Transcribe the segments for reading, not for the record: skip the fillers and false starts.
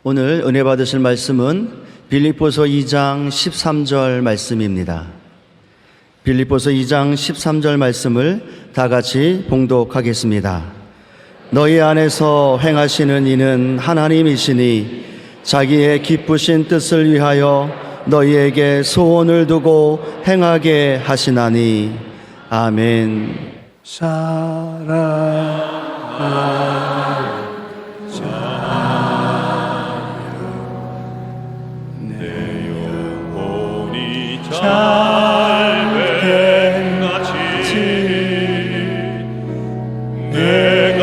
오늘 은혜 받으실 말씀은 빌립보서 2장 13절 말씀입니다. 빌립보서 2장 13절 말씀을 다 같이 봉독하겠습니다. 너희 안에서 행하시는 이는 하나님이시니 자기의 기쁘신 뜻을 위하여 너희에게 소원을 두고 행하게 하시나니. 아멘. 잘됨같이 내가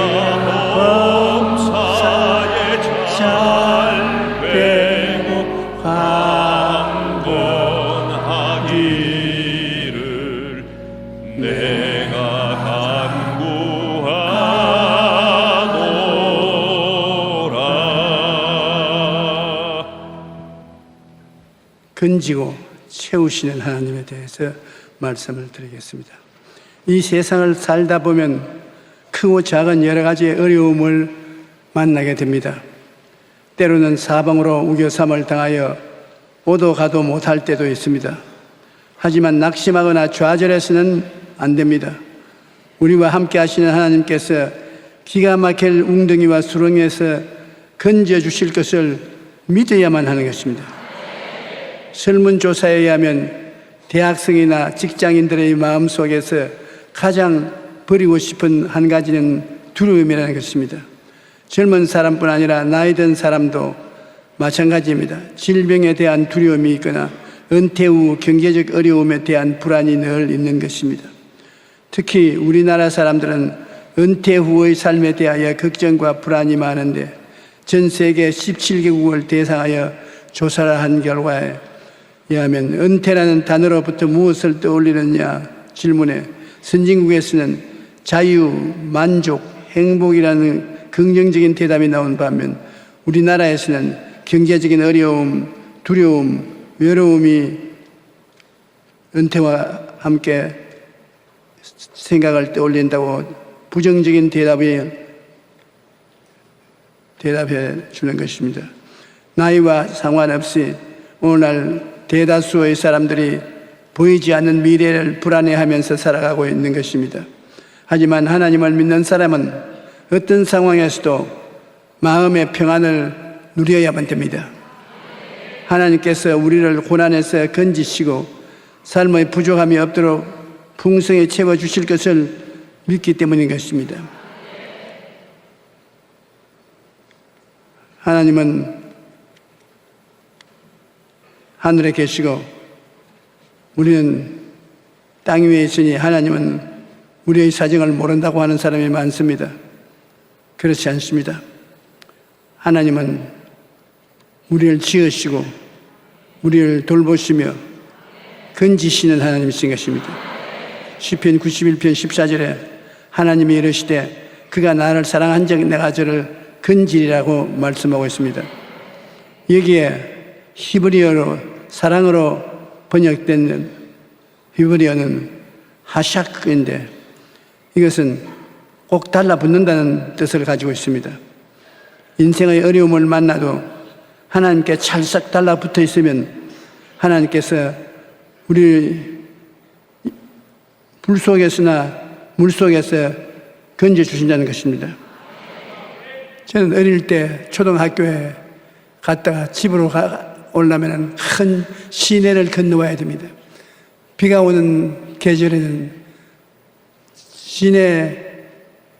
범사에 잘되고 강건하기를 내가 간구하노라. 건지고 채우시는 하나님에 대해서 말씀을 드리겠습니다. 이 세상을 살다 보면 크고 작은 여러 가지의 어려움을 만나게 됩니다. 때로는 사방으로 우겨삼을 당하여 오도 가도 못할 때도 있습니다. 하지만 낙심하거나 좌절해서는 안 됩니다. 우리와 함께 하시는 하나님께서 기가 막힐 웅덩이와 수렁에서 건져주실 것을 믿어야만 하는 것입니다. 설문조사에 의하면 대학생이나 직장인들의 마음속에서 가장 버리고 싶은 한 가지는 두려움이라는 것입니다. 젊은 사람뿐 아니라 나이 든 사람도 마찬가지입니다. 질병에 대한 두려움이 있거나 은퇴 후 경제적 어려움에 대한 불안이 늘 있는 것입니다. 특히 우리나라 사람들은 은퇴 후의 삶에 대하여 걱정과 불안이 많은데 전 세계 17개국을 대상하여 조사를 한 결과에 의하면 은퇴라는 단어로부터 무엇을 떠올리느냐 질문에 선진국에서는 자유, 만족, 행복이라는 긍정적인 대답이 나온 반면 우리나라에서는 경제적인 어려움, 두려움, 외로움이 은퇴와 함께 생각을 떠올린다고 부정적인 대답해 주는 것입니다. 나이와 상관없이 오늘날 대다수의 사람들이 보이지 않는 미래를 불안해하면서 살아가고 있는 것입니다. 하지만 하나님을 믿는 사람은 어떤 상황에서도 마음의 평안을 누려야만 됩니다. 하나님께서 우리를 고난에서 건지시고 삶의 부족함이 없도록 풍성히 채워주실 것을 믿기 때문인 것입니다. 하나님은 하늘에 계시고 우리는 땅 위에 있으니 하나님은 우리의 사정을 모른다고 하는 사람이 많습니다. 그렇지 않습니다. 하나님은 우리를 지으시고 우리를 돌보시며 건지시는 하나님이신 것입니다. 시편 91편 14절에 하나님이 이르시되 그가 나를 사랑한즉 내가 저를 건지리라고 말씀하고 있습니다. 여기에 히브리어로 사랑으로 번역된 히브리어는 하샥인데 이것은 꼭 달라붙는다는 뜻을 가지고 있습니다. 인생의 어려움을 만나도 하나님께 찰싹 달라붙어 있으면 하나님께서 우리 불 속에서나 물 속에서 건져주신다는 것입니다. 저는 어릴 때 초등학교에 갔다가 집으로 오려면 큰 시내를 건너와야 됩니다. 비가 오는 계절에는 시내에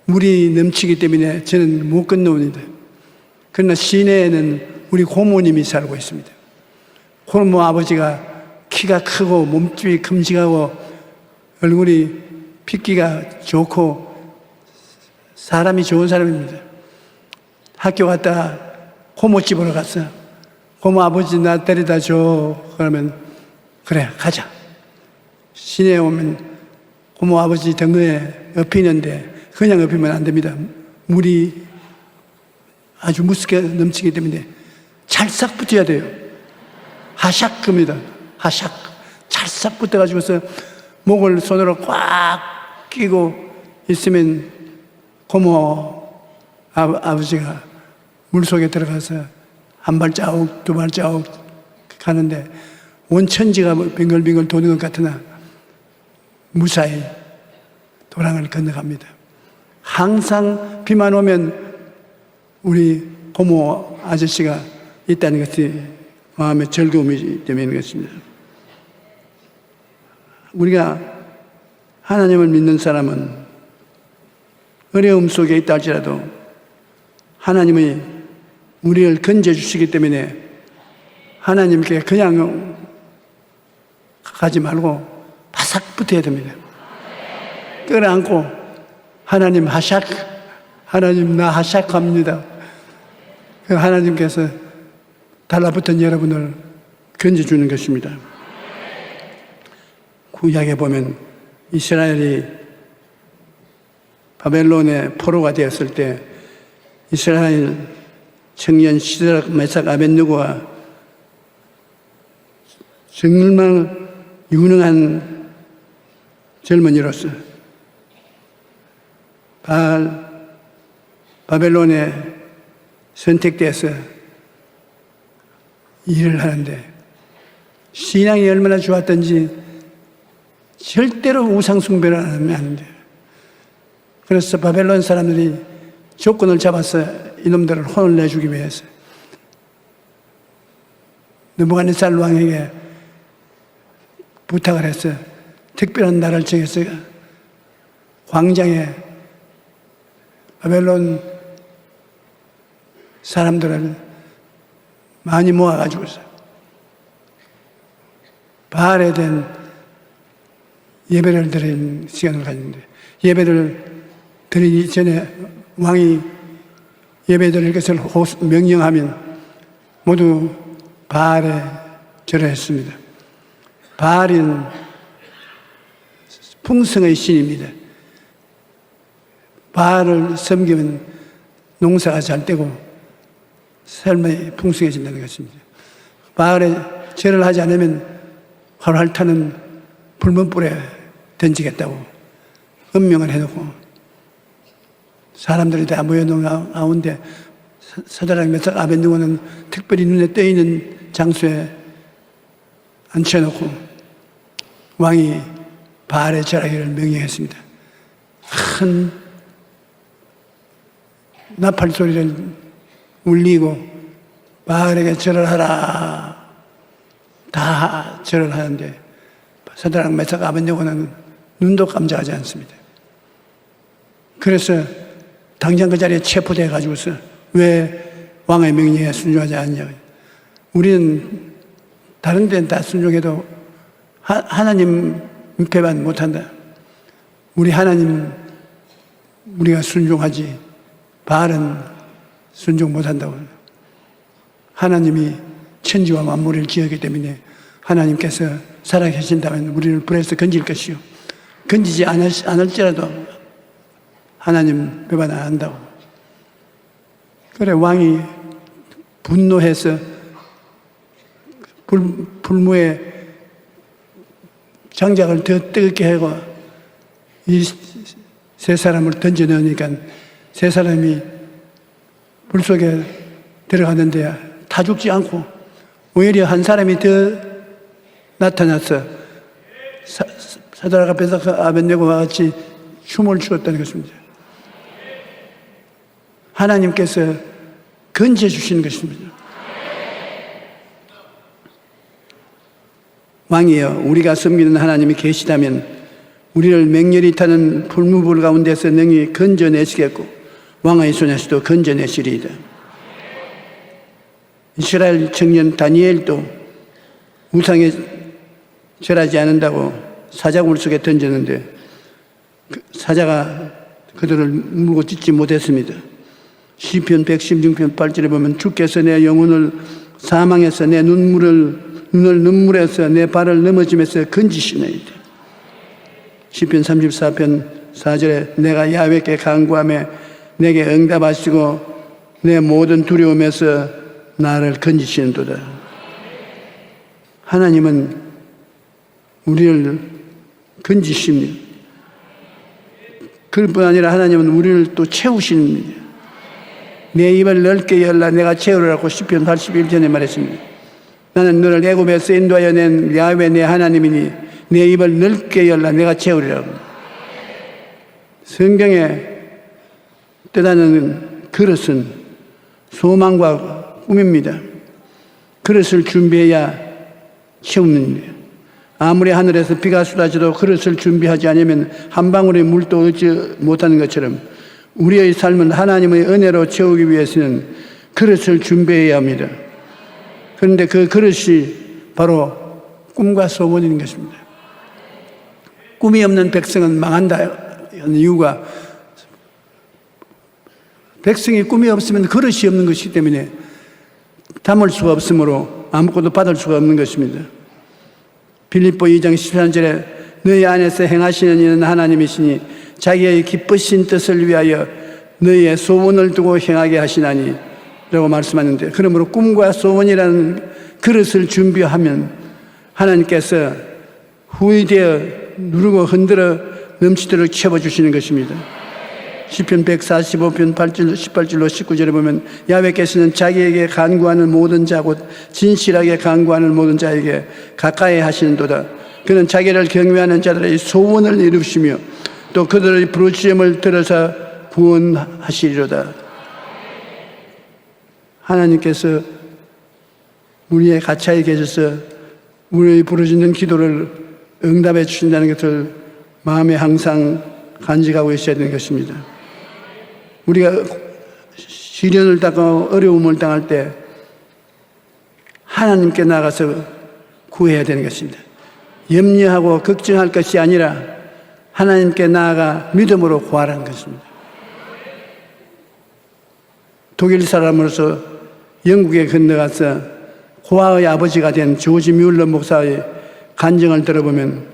물이 넘치기 때문에 저는 못 건너옵니다. 그러나 시내에는 우리 고모님이 살고 있습니다. 고모 아버지가 키가 크고 몸집이 큼직하고 얼굴이 핏기가 좋고 사람이 좋은 사람입니다. 학교 갔다가 고모집으로 갔어. 고모 아버지 나 데려다 줘. 그러면 그래 가자. 시내에 오면 고모 아버지 등에 엎이는데 그냥 엎이면 안 됩니다. 물이 아주 무섭게 넘치기 때문에 찰싹 붙어야 돼요. 하샥 겁니다. 하샥 찰싹 붙어가지고서 목을 손으로 꽉 끼고 있으면 고모 아버지가 물속에 들어가서 한 발자국, 두 발자국 가는데 원천지가 빙글빙글 도는 것 같으나 무사히 도랑을 건너갑니다. 항상 비만 오면 우리 고모 아저씨가 있다는 것이 마음의 즐거움이 되는 것입니다. 우리가 하나님을 믿는 사람은 어려움 속에 있다 할지라도 하나님이 우리를 건져주시기 때문에 하나님께 그냥 가지 말고 바싹 붙어야 됩니다. 끌어안고 하나님 하샥, 하나님 나 하샥 합니다. 하나님께서 달라붙은 여러분을 건져주는 것입니다. 구약에 보면 이스라엘이 바벨론의 포로가 되었을 때 이스라엘 청년 시드락 메삭 아벳느고가 정말 유능한 젊은이로서 바벨론에 선택돼서 일을 하는데 신앙이 얼마나 좋았던지 절대로 우상숭배를 안 하면 안 돼요. 그래서 바벨론 사람들이 조건을 잡아서 이놈들을 혼을 내주기 위해서 느부갓네살 왕에게 부탁을 해서 특별한 날을 정해서 광장에 바벨론 사람들을 많이 모아가지고서 바알에 대한 예배를 드리는 시간을 가졌는데 예배를 드리기 전에 왕이 예배 드릴 것을 명령하면 모두 바알에 절을 했습니다. 바알은 풍성의 신입니다. 바알을 섬기면 농사가 잘 되고 삶이 풍성해진다는 것입니다. 바알에 절을 하지 않으면 활활 타는 불문불에 던지겠다고 음명을 해놓고 사람들이 다 모여놓은 가운데 사드락 메삭 아벳느고는 특별히 눈에 띄는 장소에 앉혀놓고 왕이 바알에 절하기를 명령했습니다. 큰 나팔 소리를 울리고 바알에게 절을 하라 다 절을 하는데 사드락 메삭 아벳느고는 눈도 깜짝하지 않습니다. 그래서 당장 그 자리에 체포돼 가지고서 왜 왕의 명령에 순종하지 않냐. 우리는 다른 데는 다 순종해도 하나님 배반 못한다. 우리 하나님 우리가 순종하지 바알은 순종 못한다고. 하나님이 천지와 만물을 지었기 때문에 하나님께서 살아계신다면 우리를 불에서 건질 것이요 건지지 않을지라도 하나님 배반 안 한다고. 그래 왕이 분노해서 불무에 장작을 더 뜨겁게 하고 이 세 사람을 던져 넣으니까 세 사람이 불 속에 들어갔는데 다 죽지 않고 오히려 한 사람이 더 나타나서 사드락 메삭 아벳느고와 같이 춤을 추었다는 것입니다. 하나님께서 건져주신 것입니다. 왕이여 우리가 섬기는 하나님이 계시다면 우리를 맹렬히 타는 불무불 가운데서 능히 건져내시겠고 왕의 손에서도 건져내시리이다. 이스라엘 청년 다니엘도 우상에 절하지 않는다고 사자굴 속에 던졌는데 사자가 그들을 물고 찢지 못했습니다. 시편 116편 8절에 보면 주께서 내 영혼을 사망에서 내 눈을 눈물에서 내 발을 넘어짐에서 건지시나이다. 시편 34편 4절에 내가 야훼께 간구하며 내게 응답하시고 내 모든 두려움에서 나를 건지시는도다. 하나님은 우리를 건지십니다. 그뿐 아니라 하나님은 우리를 또 채우십니다. 내 입을 넓게 열라 내가 채우리라고 시편 81편에 말했습니다. 나는 너를 애굽에서 인도하여 낸 야훼 내 하나님이니 내 입을 넓게 열라 내가 채우리라고. 성경에 뜻하는 그릇은 소망과 꿈입니다. 그릇을 준비해야 채웁니다. 아무리 하늘에서 비가 쏟아져도 그릇을 준비하지 않으면 한 방울의 물도 얻지 못하는 것처럼 우리의 삶은 하나님의 은혜로 채우기 위해서는 그릇을 준비해야 합니다. 그런데 그 그릇이 바로 꿈과 소원인 것입니다. 꿈이 없는 백성은 망한다는 이유가 백성이 꿈이 없으면 그릇이 없는 것이기 때문에 담을 수가 없으므로 아무것도 받을 수가 없는 것입니다. 빌립보 2장 13절에 너희 안에서 행하시는 이는 하나님이시니 자기의 기쁘신 뜻을 위하여 너희의 소원을 두고 행하게 하시나니 라고 말씀하는데, 그러므로 꿈과 소원이라는 그릇을 준비하면 하나님께서 후이되어 누르고 흔들어 넘치도록 채워주시는 것입니다. 시편 145편 8절, 18절로 19절에 보면 야훼께서는 자기에게 간구하는 모든 자 곧 진실하게 간구하는 모든 자에게 가까이 하시는도다. 그는 자기를 경외하는 자들의 소원을 이루시며 또 그들의 부르짖음을 들어서 구원하시리로다. 하나님께서 우리의 가차에 계셔서 우리의 부르짖는 기도를 응답해 주신다는 것을 마음에 항상 간직하고 있어야 되는 것입니다. 우리가 시련을 당하고 어려움을 당할 때 하나님께 나가서 구해야 되는 것입니다. 염려하고 걱정할 것이 아니라 하나님께 나아가 믿음으로 구하라는 것입니다. 독일 사람으로서 영국에 건너가서 고아의 아버지가 된 조지 뮬러 목사의 간증을 들어보면,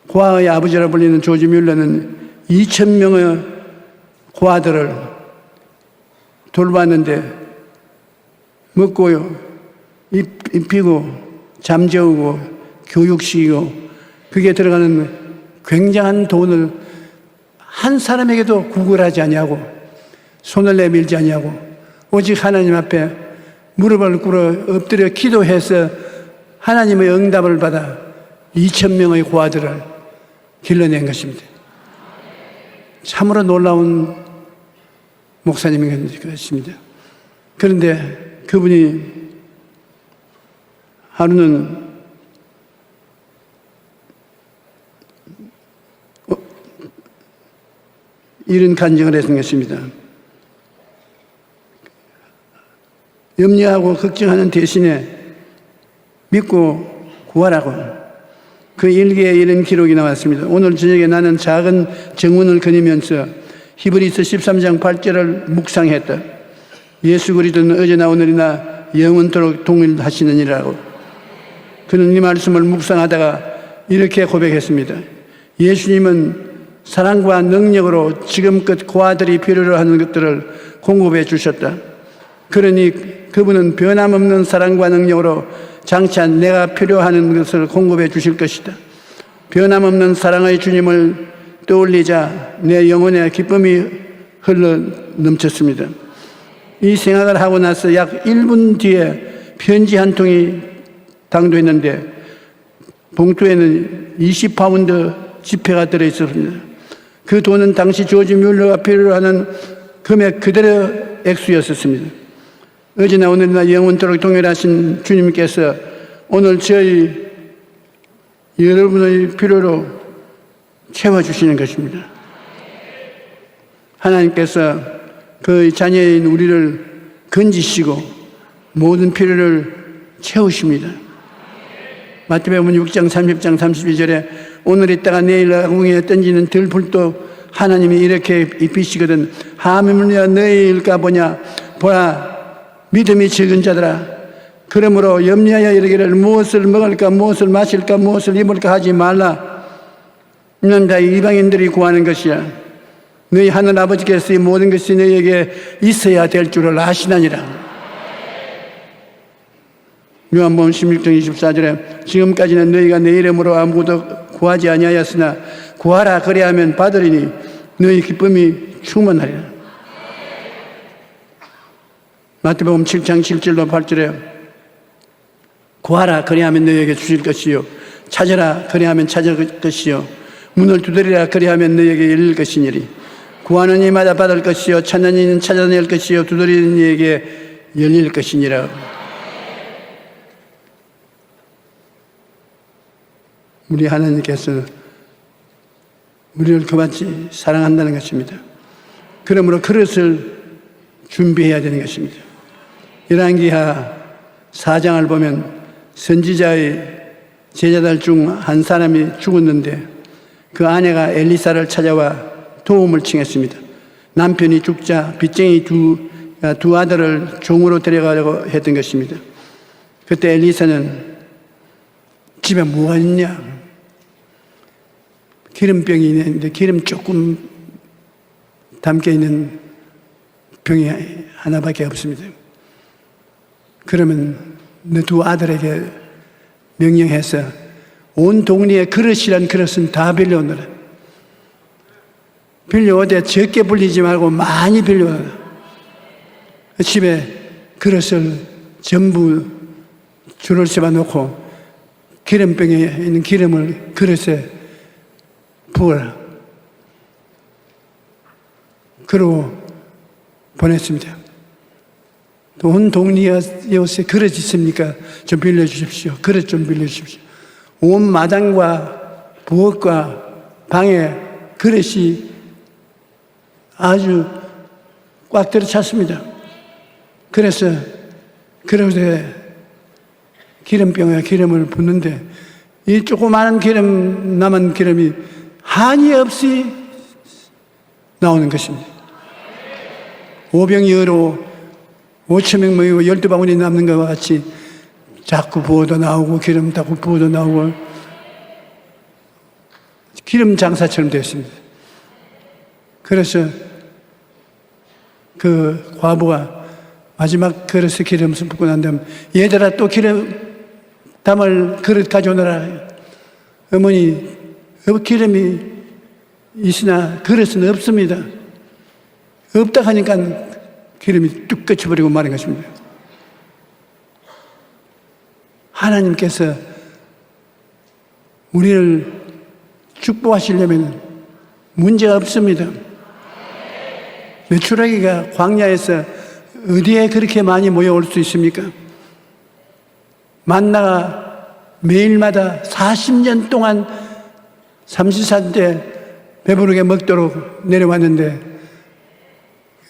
고아의 아버지라 불리는 조지 뮬러는 2,000명의 고아들을 돌봤는데 먹고요, 입히고 잠재우고 교육시키고 그게 들어가는 굉장한 돈을 한 사람에게도 구걸하지 아니하고 손을 내밀지 아니하고 오직 하나님 앞에 무릎을 꿇어 엎드려 기도해서 하나님의 응답을 받아 2,000명의 고아들을 길러낸 것입니다. 참으로 놀라운 목사님인 것입니다. 그런데 그분이 하루는 이런 간증을 했던 것입니다. 염려하고 걱정하는 대신에 믿고 구하라고 그 일기에 이런 기록이 나왔습니다. 오늘 저녁에 나는 작은 정문을 거니면서 히브리서 13장 8절을 묵상했다. 예수 그리스도는 어제나 오늘이나 영원토록 동일하시느니라고. 그는 이 말씀을 묵상하다가 이렇게 고백했습니다. 예수님은 사랑과 능력으로 지금껏 고아들이 필요로 하는 것들을 공급해 주셨다. 그러니 그분은 변함없는 사랑과 능력으로 장차 내가 필요하는 것을 공급해 주실 것이다. 변함없는 사랑의 주님을 떠올리자 내 영혼에 기쁨이 흘러 넘쳤습니다. 이 생각을 하고 나서 약 1분 뒤에 편지 한 통이 당도했는데 봉투에는 20파운드 지폐가 들어있었습니다. 그 돈은 당시 조지 뮬러가 필요로 하는 금액 그대로 액수였었습니다. 어제나 오늘이나 영원토록 동일하신 주님께서 오늘 저희 여러분의 필요로 채워주시는 것입니다. 하나님께서 그 자녀인 우리를 건지시고 모든 필요를 채우십니다. 마태복음 6장 30장 32절에 오늘 있다가 내일 아궁이에 던지는 들풀도 하나님이 이렇게 입히시거든 하물며 너희 일까 보냐 보라 믿음이 적은 자들아 그러므로 염려하여 이르기를 무엇을 먹을까 무엇을 마실까 무엇을 입을까 하지 말라. 이는 다 이방인들이 구하는 것이야. 너희 하늘 아버지께서 이 모든 것이 너희에게 있어야 될 줄을 아시나니라. 요한복음 16장 24절에 지금까지는 너희가 내 이름으로 아무것도 구하지 아니하였으나 구하라 그리하면 받으리니 너희 기쁨이 충만하리라. 마태복음 7장 7절로 8절에 구하라 그리하면 너희에게 주실 것이요 찾으라 그리하면 찾을 것이요 문을 두드리라 그리하면 너희에게 열릴 것이니리 구하는 이마다 받을 것이요 찾는 이는 찾아낼 것이요 두드리는 이에게 열릴 것이니라. 우리 하나님께서 우리를 그같이 사랑한다는 것입니다. 그러므로 그릇을 준비해야 되는 것입니다. 열왕기하 4장을 보면 선지자의 제자들 중 한 사람이 죽었는데 그 아내가 엘리사를 찾아와 도움을 청했습니다. 남편이 죽자 빚쟁이 두 아들을 종으로 데려가려고 했던 것입니다. 그때 엘리사는 집에 뭐가 있냐? 기름병이 있는데 기름 조금 담겨 있는 병이 하나밖에 없습니다. 그러면 내 두 아들에게 명령해서 온 동리에 그릇이란 그릇은 다 빌려오너라. 빌려오되 적게 불리지 말고 많이 빌려오너라. 집에 그릇을 전부 줄을 세워놓고 기름병에 있는 기름을 그릇에 부어라. 그러고 보냈습니다. 또 온 동리에 요새 그릇 있습니까? 좀 빌려주십시오. 그릇 좀 빌려주십시오. 온 마당과 부엌과 방에 그릇이 아주 꽉 들어찼습니다. 그래서 그릇에 기름병에 기름을 붓는데 이 조그마한 기름, 남은 기름이 한이 없이 나오는 것입니다. 5병이어로 5,000명 모이고 12바구니 남는 것과 같이 자꾸 부어도 나오고 기름 자꾸 부어도 나오고 기름 장사처럼 되었습니다. 그래서 그 과부가 마지막 그릇에 기름을 붓고 난 다음에 얘들아 또 기름 담을 그릇 가져오너라. 어머니 기름이 있으나 그릇은 없습니다. 없다 하니까 기름이 뚝 꺼쳐버리고 마는 것입니다. 하나님께서 우리를 축복하시려면 문제가 없습니다. 메추라기가 광야에서 어디에 그렇게 많이 모여올 수 있습니까? 만나가 매일마다 40년 동안 삼시사때 배부르게 먹도록 내려왔는데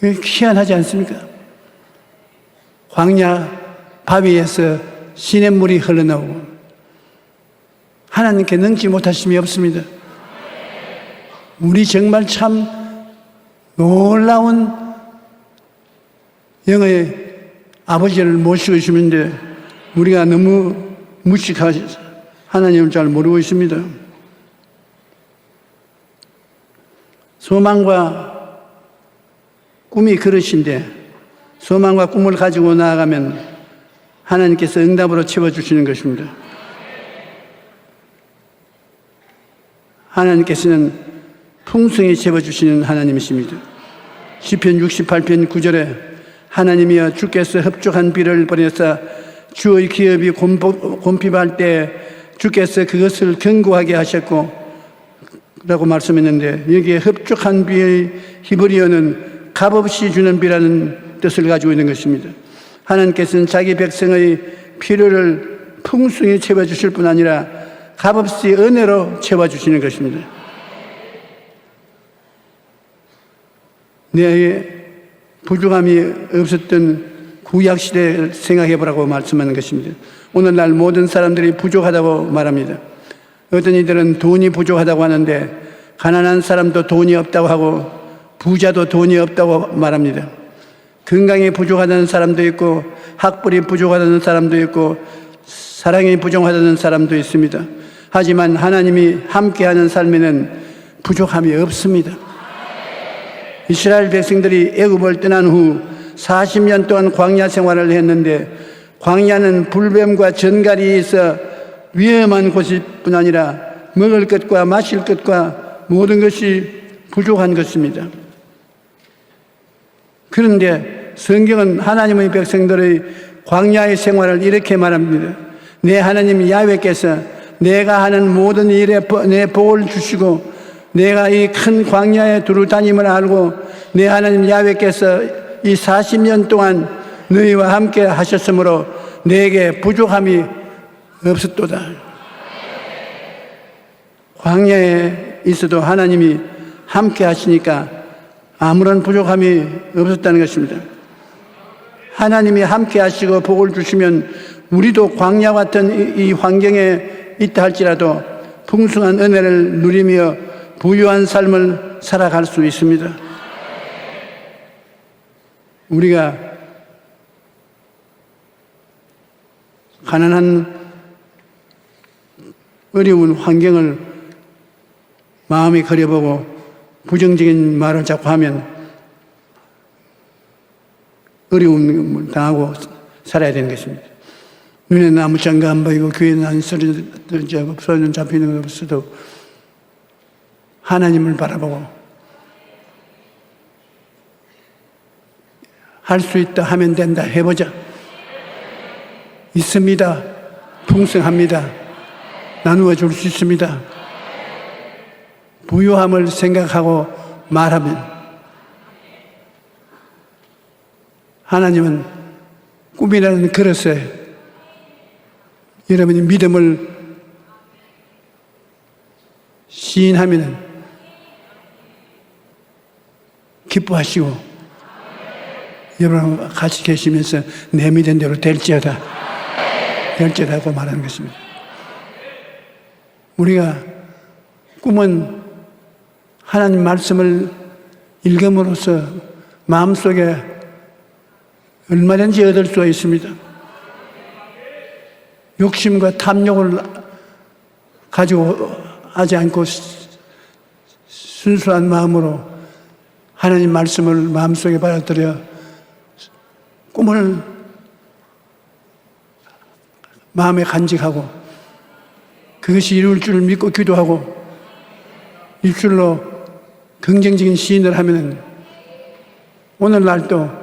희한하지 않습니까? 광야 바위에서 시냇물이 흘러나오고 하나님께 능지 못하심이 없습니다. 우리 정말 참 놀라운 영의 아버지를 모시고 있는데 우리가 너무 무식하셔서 하나님을 잘 모르고 있습니다. 소망과 꿈이 그릇인데 소망과 꿈을 가지고 나아가면 하나님께서 응답으로 채워주시는 것입니다. 하나님께서는 풍성히 채워주시는 하나님이십니다. 시편 68편 9절에 하나님이여 주께서 흡족한 비를 보내사 주의 기업이 곰핍할 때 주께서 그것을 견고하게 하셨고 라고 말씀했는데 여기에 흡족한 비의 히브리어는 값없이 주는 비라는 뜻을 가지고 있는 것입니다. 하나님께서는 자기 백성의 필요를 풍성히 채워주실 뿐 아니라 값없이 은혜로 채워주시는 것입니다. 내 부족함이 없었던 구약시대를 생각해보라고 말씀하는 것입니다. 오늘날 모든 사람들이 부족하다고 말합니다. 어떤 이들은 돈이 부족하다고 하는데 가난한 사람도 돈이 없다고 하고 부자도 돈이 없다고 말합니다. 건강이 부족하다는 사람도 있고 학벌이 부족하다는 사람도 있고 사랑이 부족하다는 사람도 있습니다. 하지만 하나님이 함께하는 삶에는 부족함이 없습니다. 이스라엘 백성들이 애굽을 떠난 후 40년 동안 광야 생활을 했는데 광야는 불뱀과 전갈이 있어 위험한 곳일 뿐 아니라 먹을 것과 마실 것과 모든 것이 부족한 것입니다. 그런데 성경은 하나님의 백성들의 광야의 생활을 이렇게 말합니다. 내 하나님 야훼께서 내가 하는 모든 일에 내 복을 주시고 내가 이 큰 광야에 두루 다님을 알고 내 하나님 야훼께서 이 40년 동안 너희와 함께 하셨으므로 내게 부족함이 없었도다. 광야에 있어도 하나님이 함께 하시니까 아무런 부족함이 없었다는 것입니다. 하나님이 함께 하시고 복을 주시면 우리도 광야 같은 이 환경에 있다 할지라도 풍성한 은혜를 누리며 부유한 삶을 살아갈 수 있습니다. 우리가 가난한 어려운 환경을 마음에 그려보고 부정적인 말을 자꾸 하면 어려움을 당하고 살아야 되는 것입니다. 눈에는 아무 장가 안 보이고 귀에는 안 소리는 소리는 잡히는 것 없어도 하나님을 바라보고 할 수 있다 하면 된다 해보자. 있습니다. 풍성합니다. 나누어 줄 수 있습니다. 부유함을 생각하고 말하면 하나님은 꿈이라는 그릇에 여러분이 믿음을 시인하면 기뻐하시고 여러분 같이 계시면서 내 믿은 대로 될지어다 하고 말하는 것입니다. 우리가 꿈은 하나님 말씀을 읽음으로써 마음속에 얼마든지 얻을 수가 있습니다. 욕심과 탐욕을 가지고 하지 않고 순수한 마음으로 하나님 말씀을 마음속에 받아들여 꿈을 마음에 간직하고 그것이 이룰 줄 믿고 기도하고 입술로 긍정적인 시인을 하면 오늘날도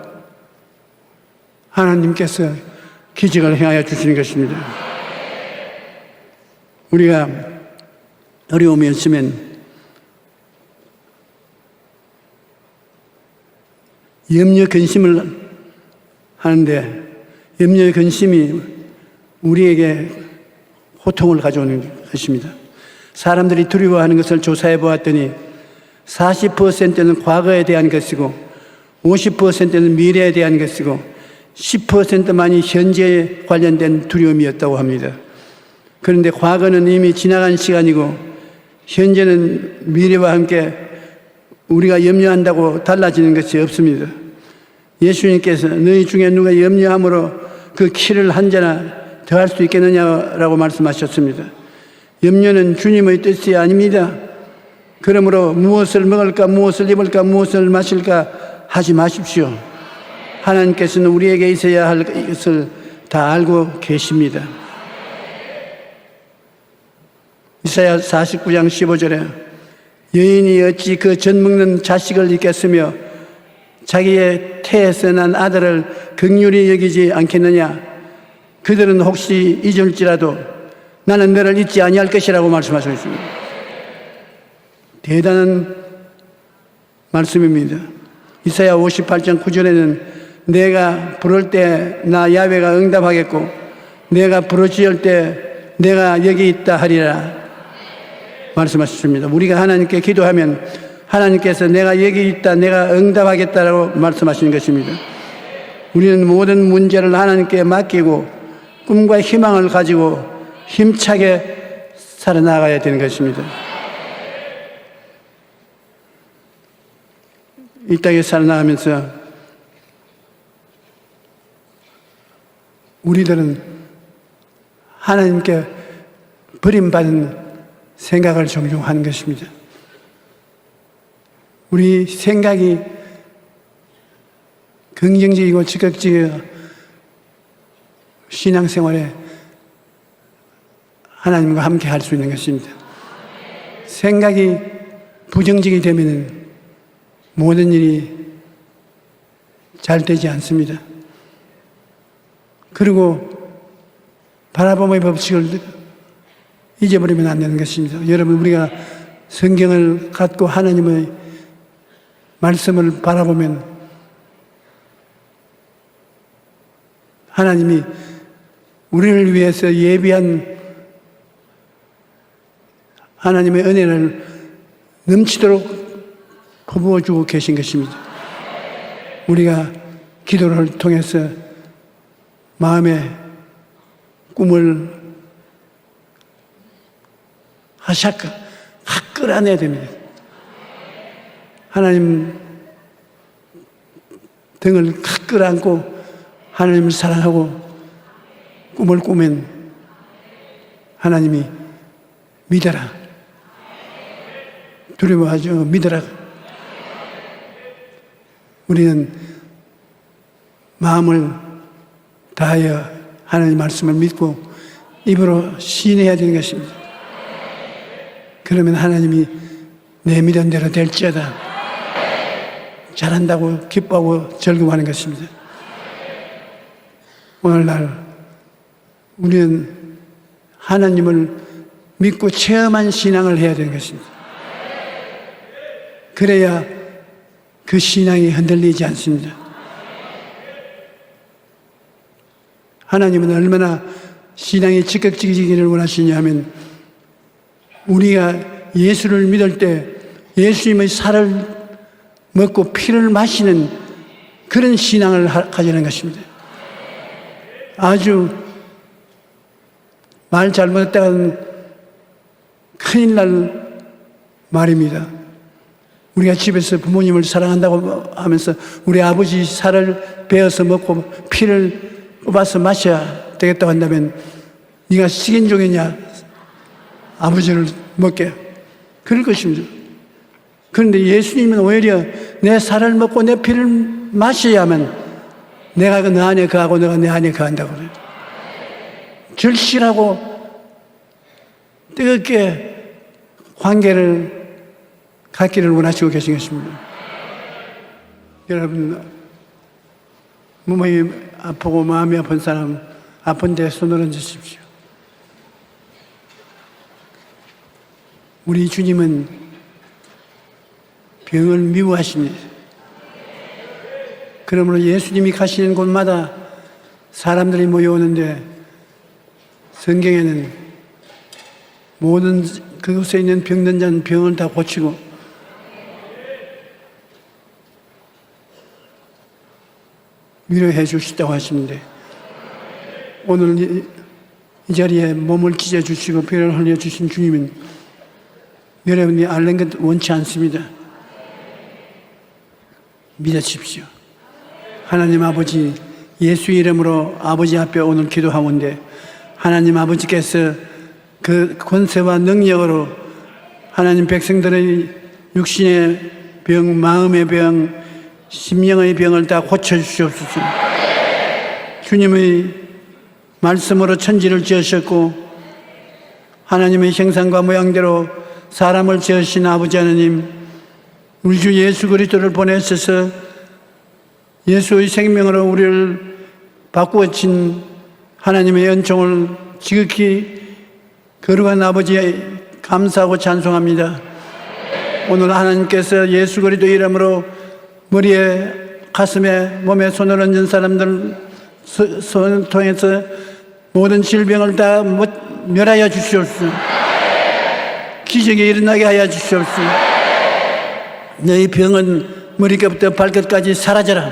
하나님께서 기적을 행하여 주시는 것입니다. 우리가 어려움이 있으면 염려 근심을 하는데 염려 근심이 우리에게 고통을 가져오는 것입니다. 사람들이 두려워하는 것을 조사해 보았더니 40%는 과거에 대한 것이고 50%는 미래에 대한 것이고 10%만이 현재에 관련된 두려움이었다고 합니다. 그런데 과거는 이미 지나간 시간이고 현재는 미래와 함께 우리가 염려한다고 달라지는 것이 없습니다. 예수님께서 너희 중에 누가 염려함으로 그 키를 한 자나 더할 수 있겠느냐라고 말씀하셨습니다. 염려는 주님의 뜻이 아닙니다. 그러므로 무엇을 먹을까, 무엇을 입을까, 무엇을 마실까 하지 마십시오. 하나님께서는 우리에게 있어야 할 것을 다 알고 계십니다. 이사야 49장 15절에 여인이 어찌 그 젖 먹는 자식을 잊겠으며 자기의 태에서 난 아들을 긍휼히 여기지 않겠느냐. 그들은 혹시 잊을지라도 나는 너를 잊지 아니할 것이라고 말씀하셨습니다. 대단한 말씀입니다. 이사야 58장 9절에는 내가 부를 때 나 야훼가 응답하겠고 내가 부르짖을 때 내가 여기 있다 하리라 말씀하셨습니다. 우리가 하나님께 기도하면 하나님께서 내가 여기 있다, 내가 응답하겠다라고 말씀하시는 것입니다. 우리는 모든 문제를 하나님께 맡기고 꿈과 희망을 가지고 힘차게 살아나가야 되는 것입니다. 이 땅에 살아나가면서 우리들은 하나님께 버림받은 생각을 종종 하는 것입니다. 우리 생각이 긍정적이고 적극적이고 신앙생활에 하나님과 함께 할 수 있는 것입니다. 생각이 부정적이 되면 모든 일이 잘 되지 않습니다. 그리고 바라봄의 법칙을 잊어버리면 안 되는 것입니다. 여러분, 우리가 성경을 갖고 하나님의 말씀을 바라보면 하나님이 우리를 위해서 예비한 하나님의 은혜를 넘치도록 퍼부어주고 계신 것입니다. 우리가 기도를 통해서 마음의 꿈을 끌어내야 됩니다. 하나님 등을 끌어안고 하나님을 사랑하고 꿈을 꾸면 하나님이 믿어라. 두려워하지 믿어라. 우리는 마음을 다하여 하나님 말씀을 믿고 입으로 시인해야 되는 것입니다. 그러면 하나님이 내 믿은 대로 될지어다. 잘한다고 기뻐하고 즐거워하는 것입니다. 오늘날 우리는 하나님을 믿고 체험한 신앙을 해야 되는 것입니다. 그래야 그 신앙이 흔들리지 않습니다. 하나님은 얼마나 신앙이 적극적이기를 원하시냐 하면 우리가 예수를 믿을 때 예수님의 살을 먹고 피를 마시는 그런 신앙을 가지는 것입니다. 아주 말 잘못했다간 큰일 날 말입니다. 우리가 집에서 부모님을 사랑한다고 하면서 우리 아버지 살을 베어서 먹고 피를 뽑아서 마셔야 되겠다고 한다면 네가 식인종이냐? 아버지를 먹게. 그럴 것입니다. 그런데 예수님은 오히려 내 살을 먹고 내 피를 마셔야만 내가 너 안에 거하고 너가 내 안에 거한다고 그래요. 절실하고 뜨겁게 관계를 갖기를 원하시고 계신 것입니다. 여러분, 몸이 아프고 마음이 아픈 사람 아픈데 손을 얹으십시오. 우리 주님은 병을 미워하십니다. 그러므로 예수님이 가시는 곳마다 사람들이 모여오는데 성경에는 모든 그곳에 있는 병든 자는 병을 다 고치고 위로해 주시다고 하시는데 오늘 이 자리에 몸을 찢어주시고 피를 흘려주신 주님은 여러분이 앓는 것 원치 않습니다. 믿으십시오. 하나님 아버지, 예수 이름으로 아버지 앞에 오늘 기도하오는데 하나님 아버지께서 그 권세와 능력으로 하나님 백성들의 육신의 병, 마음의 병, 심령의 병을 다 고쳐주시옵소서. 주님의 말씀으로 천지를 지으셨고 하나님의 형상과 모양대로 사람을 지으신 아버지 하나님, 우리 주 예수 그리스도를 보내셔서 예수의 생명으로 우리를 바꾸어진 하나님의 은총을 지극히 거룩한 아버지에 감사하고 찬송합니다. 오늘 하나님께서 예수 그리스도 이름으로 머리에, 가슴에, 몸에 손을 얹은 사람들 손을 통해서 모든 질병을 다 멸하여 주시옵소서. 기적이 일어나게 하여 주시옵소서. 너희 병은 머리끝부터 발끝까지 사라져라.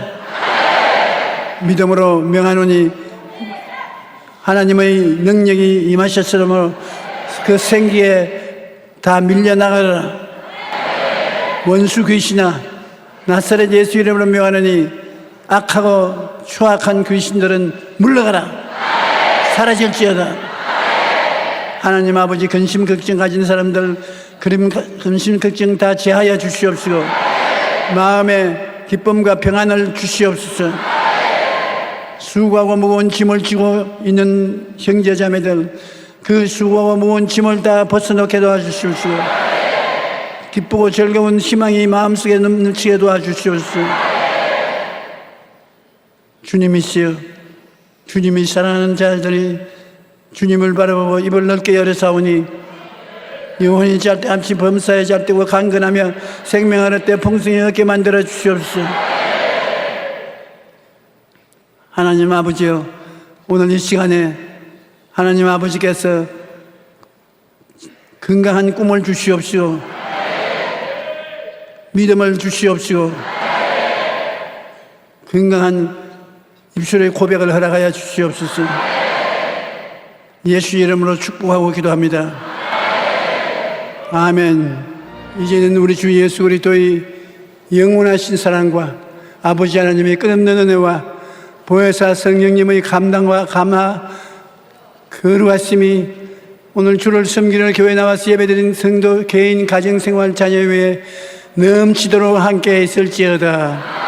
믿음으로 명하노니 하나님의 능력이 임하셨으므로 그 생기에 다 밀려나가라. 원수 귀신아, 나사렛 예수 이름으로 명하노니 악하고 추악한 귀신들은 물러가라. 사라질지어다. 하나님 아버지, 근심 걱정 가진 사람들 근심 걱정 다 제하여 주시옵시고 마음에 기쁨과 평안을 주시옵소서. 수고하고 무거운 짐을 지고 있는 형제자매들, 그 수고하고 무거운 짐을 다 벗어놓게 도와주시옵시고 기쁘고 즐거운 희망이 마음속에 넘치게 도와주시옵소서. 주님이시여, 주님이 사랑하는 자들이 주님을 바라보고 입을 넓게 열어사오니 영혼이 잠시 범사에 잡되고 강건하며 생명하는 때 풍성히 얻게 만들어 주시옵소서. 하나님 아버지여, 오늘 이 시간에 하나님 아버지께서 건강한 꿈을 주시옵시오. 믿음을 주시옵시오. 건강한 입술의 고백을 허락하여 주시옵소서. 예수 이름으로 축복하고 기도합니다. 아멘. 이제는 우리 주 예수 그리스도의 영원하신 사랑과 아버지 하나님의 끝없는 은혜와 보혜사 성령님의 감당과 감화 거룩하심이 오늘 주를 섬기는 교회 나와서 예배드린 성도 개인 가정생활 자녀 위에 넘치도록 함께 있을지어다.